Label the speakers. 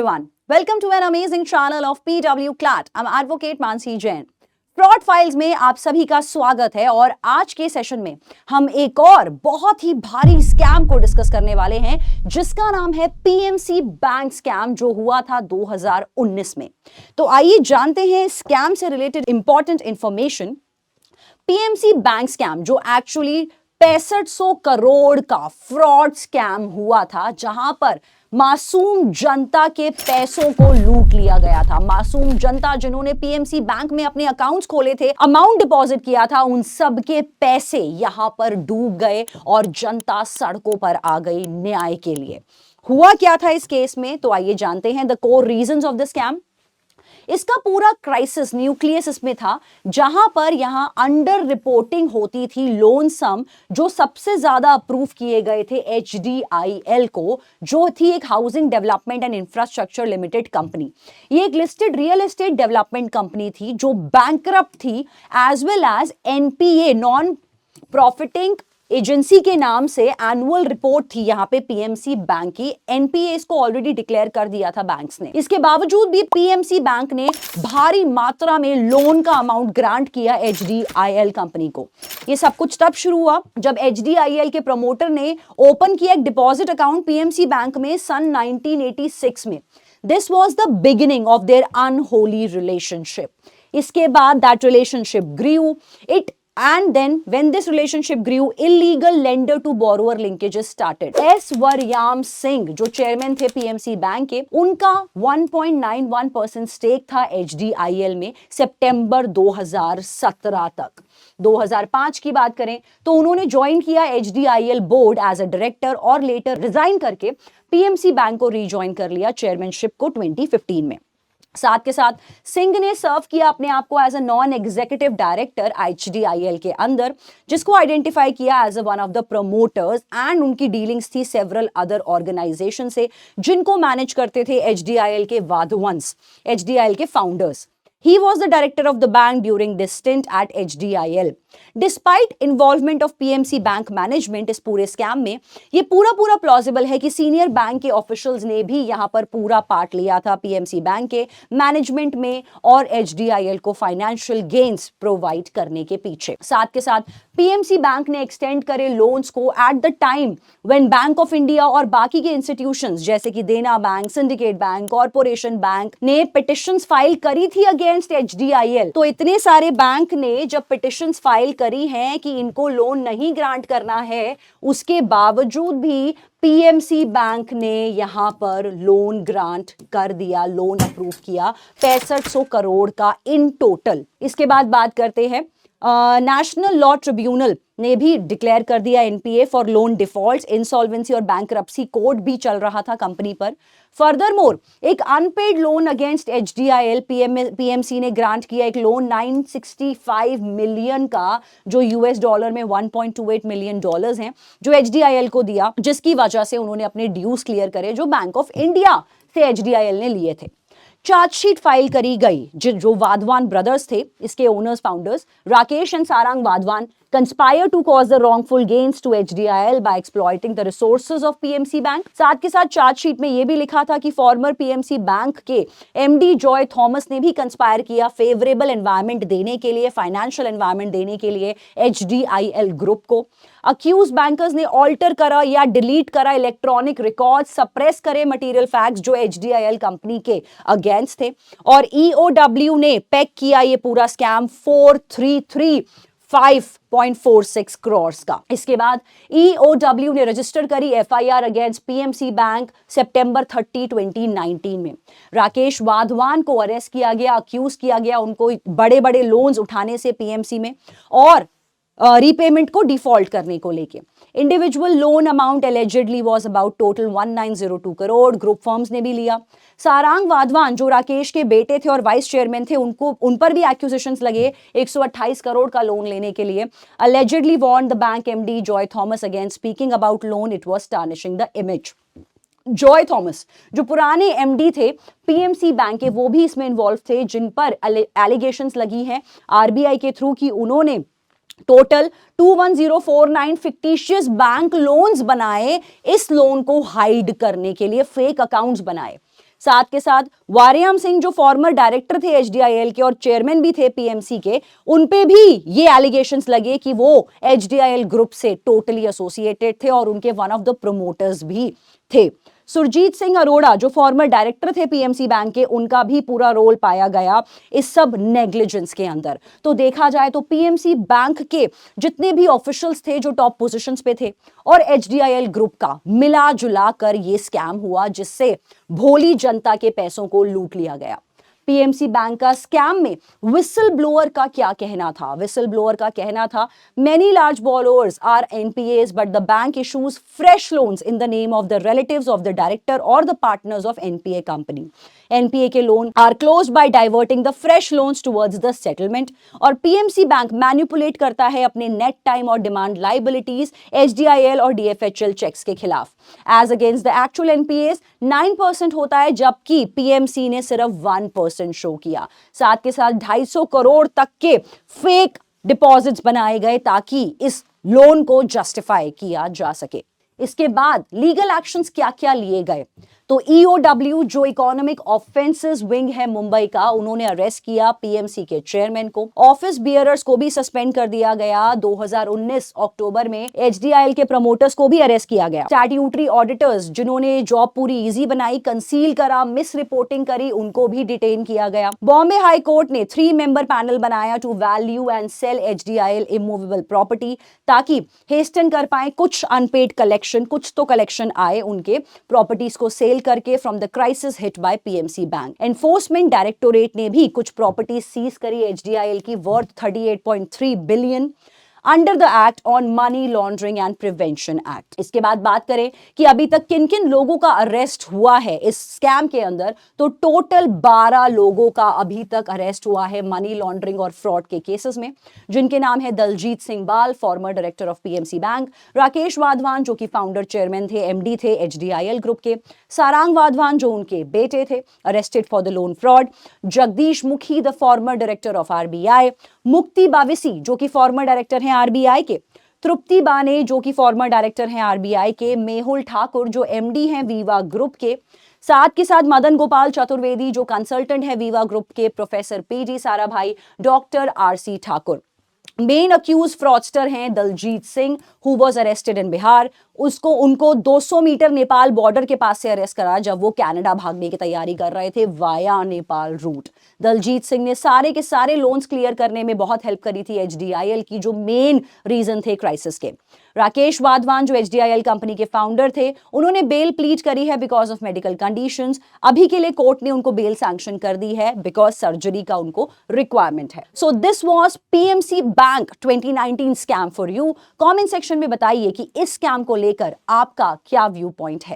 Speaker 1: everyone. Welcome to an amazing channel of PW Clat. I'm Advocate Mansi Jain. Fraud files में आप सभी का स्वागत है और आज के सेशन में हम एक और बहुत ही भारी स्कैम को डिस्कस करने वाले हैं जिसका नाम है पीएमसी बैंक स्कैम जो हुआ था 2019 में। तो आइए जानते हैं स्कैम से related important information. PMC bank scam जो एक्चुअली 6500 करोड़ का फ्रॉड स्कैम हुआ था जहां पर मासूम जनता के पैसों को लूट लिया गया था। मासूम जनता जिन्होंने पीएमसी बैंक में अपने अकाउंट्स खोले थे, अमाउंट डिपॉजिट किया था, उन सब के पैसे यहां पर डूब गए और जनता सड़कों पर आ गई न्याय के लिए। हुआ क्या था इस केस में, तो आइए जानते हैं the core reasons of the scam. इसका पूरा क्राइसिस न्यूक्लियस इसमें था जहां पर यहां अंडर रिपोर्टिंग होती थी लोन सम जो सबसे ज्यादा अप्रूव किए गए थे एचडीआईएल को, जो थी एक housing development and infrastructure limited company. ये एक listed real estate development company थी जो बैंकरप्ट थी as well as NPA non profiting agency के नाम से एनुअल रिपोर्ट थी यहां पे पीएमसी बैंक की। एनपीए इसको ऑलरेडी डिक्लेयर कर दिया था बैंक्स ने। इसके बावजूद भी पीएमसी बैंक ने भारी मात्रा में लोन का अमाउंट ग्रांट किया एचडीआईएल कंपनी को। ये सब कुछ तब शुरू हुआ जब एचडीआईएल के प्रमोटर ने ओपन किया एक डिपॉजिट अकाउंट पीएमसी बैंक में सन 1986 में। This was the beginning of their unholy relationship. इसके बाद that relationship grew and then when this relationship grew, illegal lender to borrower linkages started. S Waryam Singh जो चेयरमैन थे पीएमसी बैंक के, उनका 1.91% stake था एचडीआईएल में सितंबर 2017 तक। 2005 की बात करें तो उन्होंने ज्वाइन किया HDIL board as a director और लेटर रिजाइन करके पीएमसी बैंक को रीज्वाइन कर लिया चेयरमैनशिप को 2015 में। साथ के साथ सिंह ने सर्व किया अपने आप को as a non executive director HDIL के अंदर, जिसको आइडेंटिफाई किया as a one of the promoters and उनकी डीलिंग्स थी सेवरल अदर ऑर्गेनाइजेशन से जिनको मैनेज करते थे एचडीआईएल के वाधवंस, एचडीआईएल के founders. He was the director of the bank during this stint at HDIL. Despite involvement of PMC bank management इस पूरे स्कैम में, ये पूरा प्लॉजिबल है कि सीनियर बैंक के ऑफिशियल्स ने भी यहां पर पूरा पार्ट लिया था पीएमसी बैंक के मैनेजमेंट में और एचडीआईएल को फाइनेंशियल गेन्स प्रोवाइड करने के पीछे। साथ के साथ पीएमसी बैंक ने एक्सटेंड करे लोन्स को at the time when bank of India और बाकी के इंस्टीट्यूशंस जैसे कि देना bank, syndicate bank, corporation bank ने पिटिशंस फाइल करी थी अगेंस्ट एचडीआईएल। तो इतने सारे बैंक ने जब पिटिशंस फाइल करी हैं कि इनको लोन नहीं ग्रांट करना है, उसके बावजूद भी पीएमसी बैंक ने यहां पर लोन ग्रांट कर दिया, लोन अप्रूव किया 6500 करोड़ का इन टोटल। इसके बाद बात करते हैं नेशनल लॉ ट्रिब्यूनल ने भी डिक्लेयर कर दिया NPA for loan defaults, insolvency और बैंकरप्सी कोड भी चल रहा था कंपनी पर। फर्दरमोर एक unpaid loan against HDIL PMC ने ग्रांट किया एक लोन 965 मिलियन का जो यूएस डॉलर में 1.28 मिलियन डॉलर्स हैं जो एचडीआईएल को दिया, जिसकी वजह से उन्होंने अपने ड्यूज क्लियर करे जो बैंक ऑफ इंडिया से एचडीआईएल ने लिए थे। चार्जशीट फाइल करी गई जो वाधवान ब्रदर्स थे, इसके owners founders Rakesh and Sarang Wadhawan conspire to cause the wrongful gains to HDIL by exploiting the resources of PMC bank. साथ के साथ चार्जशीट में यह भी लिखा था कि फॉर्मर पीएमसी बैंक के एमडी जॉय थॉमस ने भी कंस्पायर किया फेवरेबल एनवायरनमेंट देने के लिए, फाइनेंशियल एनवायरनमेंट देने के लिए एचडीआईएल ग्रुप को। अक्यूज बैंकर्स ने ऑल्टर करा या डिलीट करा इलेक्ट्रॉनिक रिकॉर्ड, सप्रेस करे मटेरियल फैक्ट्स जो एचडीआईएल कंपनी के अगेंस्ट थे और ईओडब्ल्यू ने पैक किया ये पूरा स्कैम 4,335.46 करोड़ का। इसके बाद ईओडब्ल्यू ने रजिस्टर करी एफआईआर अगेंस्ट पीएमसी बैंक सितंबर 30, 2019 में। राकेश वाधवान को अरेस्ट किया गया, अक्यूज किया गया उनको बड़े लोन्स उठाने से पीएमसी में और रीपेमेंट को डिफॉल्ट करने को लेके। Individual loan amount allegedly was about total 1902 crore. Group firms ने भी लिया। सारंग वाधवान जो राकेश के बेटे थे और वाइस चेयरमैन थे, उन पर भी एक्यूजेशंस लगे 128 करोड़ का लोन लेने के लिए। Allegedly warned the bank MD Joy Thomas against speaking about loan, it was tarnishing the image. Joy Thomas जो पुराने एमडी थे पीएमसी बैंक के, वो भी इसमें इन्वॉल्व थे जिन पर एलिगेशंस लगी हैं आरबीआई के थ्रू कि उन्होंने टोटल 21049 फिक्टिशियस बैंक लोन्स बनाए इस लोन को हाइड करने के लिए, फेक अकाउंट्स बनाए। साथ के साथ वारियाम सिंह जो फॉर्मर डायरेक्टर थे एचडीआईएल के और चेयरमैन भी थे पीएमसी के, उन पे भी ये एलिगेशंस लगे कि वो एचडीआईएल ग्रुप से टोटली एसोसिएटेड थे और उनके वन ऑफ द प्रमोटर्स भी थे। सुरजीत सिंह अरोड़ा जो फॉर्मर डायरेक्टर थे पीएमसी बैंक के, उनका भी पूरा रोल पाया गया इस सब नेग्लिजेंस के अंदर। तो देखा जाए तो पीएमसी बैंक के जितने भी ऑफिशियल्स थे जो टॉप पोजीशंस पे थे और एचडीआईएल ग्रुप का मिला जुला कर ये स्कैम हुआ जिससे भोली जनता के पैसों को लूट लिया गया। पीएमसी बैंक का स्कैम में विसल ब्लोअर का क्या कहना था? विसल ब्लोअर का कहना था, many large borrowers are NPS but the bank issues fresh loans in the name of the relatives of the director और the partners of NPA company. NPA के loan are closed by diverting the fresh loans towards the settlement. और PMC bank manipulate करता है अपने net time और demand liabilities HDIL और DFHL checks के खिलाफ। As against the actual NPS 9% होता है, जबकि पीएमसी ने सिर्फ 1% शो किया। साथ के साथ 250 करोड़ तक के फेक डिपॉजिट्स बनाए गए ताकि इस लोन को जस्टिफाई किया जा सके। इसके बाद लीगल एक्शंस क्या क्या लिए गए? तो ईओडब्ल्यू जो इकोनॉमिक ऑफेंसेस विंग है मुंबई का, उन्होंने अरेस्ट किया पीएमसी के चेयरमैन को। ऑफिस बियरर्स को भी सस्पेंड कर दिया गया। 2019 अक्टूबर में एचडीआईएल के प्रमोटर्स को भी अरेस्ट किया गया। स्टैट्यूटरी ऑडिटर्स जिन्होंने जॉब पूरी इजी बनाई, कंसील करा, मिस रिपोर्टिंग करी, उनको भी डिटेन किया गया। बॉम्बे हाई कोर्ट ने 3 मेंबर पैनल बनाया to value and sell HDIL immovable property, ताकि हेस्टन कर पाए कुछ अनपेड कलेक्शन, कुछ तो कलेक्शन आए उनके प्रॉपर्टीज को सेल करके from the crisis hit by PMC bank. Enforcement directorate ने भी कुछ प्रॉपर्टी सीज करी एचडीआईएल की worth 38.3 billion under the act on money laundering and prevention act. इसके बाद बात करें कि अभी तक किन किन लोगों का अरेस्ट हुआ है इस स्कैम के अंदर, तो टोटल 12 लोगों का अभी तक अरेस्ट हुआ है मनी लॉन्ड्रिंग और फ्रॉड के केसेस में, जिनके नाम है Daljit Singh Bal, former director of PMC bank, Rakesh Wadhawan जो कि फाउंडर चेयरमैन थे, एमडी थे एचडीआईएल ग्रुप के, सारांग वाधवान जो उनके बेटे थे, arrested for the loan fraud, Jagdish Mukhi the former director of RBI, Mukti Bavisi जो कि फॉर्मर डायरेक्टर हैं आरबीआई के, तृप्ति बाने जो कि फॉर्मर डायरेक्टर हैं आरबीआई के, मेहुल ठाकुर जो एमडी हैं वीवा ग्रुप के, साथ के साथ मदन गोपाल चतुर्वेदी जो कंसल्टेंट है वीवा ग्रुप के, professor PG Sarabhai, doctor RC Thakur. Main accused fraudster हैं Daljit Singh who was arrested in Bihar. उनको 200 मीटर नेपाल बॉर्डर के पास से अरेस्ट करा जब वो कनाडा भागने की तैयारी कर रहे थे वाया नेपाल रूट। दलजीत सिंह ने सारे के सारे लोन्स क्लियर करने में बहुत हेल्प करी थी एचडीआईएल की, जो मेन रीजन थे क्राइसिस के। राकेश वाधवान जो एचडीआईएल कंपनी के फाउंडर थे, उन्होंने बेल प्लीड करी है बिकॉज ऑफ मेडिकल कंडीशंस। अभी के लिए कोर्ट ने उनको बेल सैंक्शन कर दी है बिकॉज सर्जरी का उनको रिक्वायरमेंट है। So this was PMC bank 2019 scam for you. Comment section में बताइए कि इस स्कैम को लेकर आपका क्या व्यू पॉइंट है।